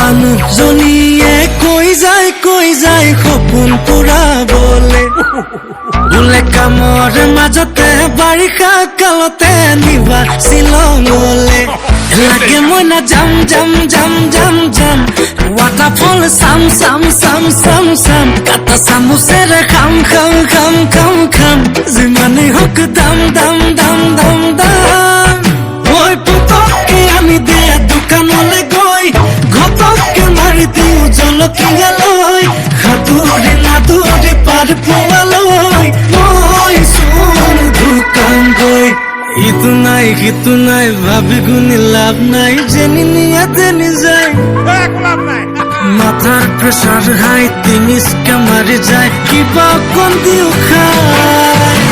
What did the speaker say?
মানুহজনীয়ে কৈ যায় সপোন পুৰা বলে বোলে কামৰ মাজতে বাৰিষা কালতে নিবা শ্বিলঙলে লাগে মই না যাম ৱাটাৰফল চাম কাটা চামুচেৰে খাম যিমানেই হওক দাম ঐ পুতককে আনি দে দোকানলৈ গৈ ঘপককে মাৰি দিওঁ জলকীয়া লৈ সাঁতুৰি পাৰ পোৱালৈ মই চোন দোকান গৈ ইটো নাই সিটো নাই ভাবি গুণি লাভ নাই যেনি নিয়াতে নিযায় মাথাৰ প্ৰেছাৰ হাই টিনিচকে মাৰি যায় কিবা অকণ দিও খায়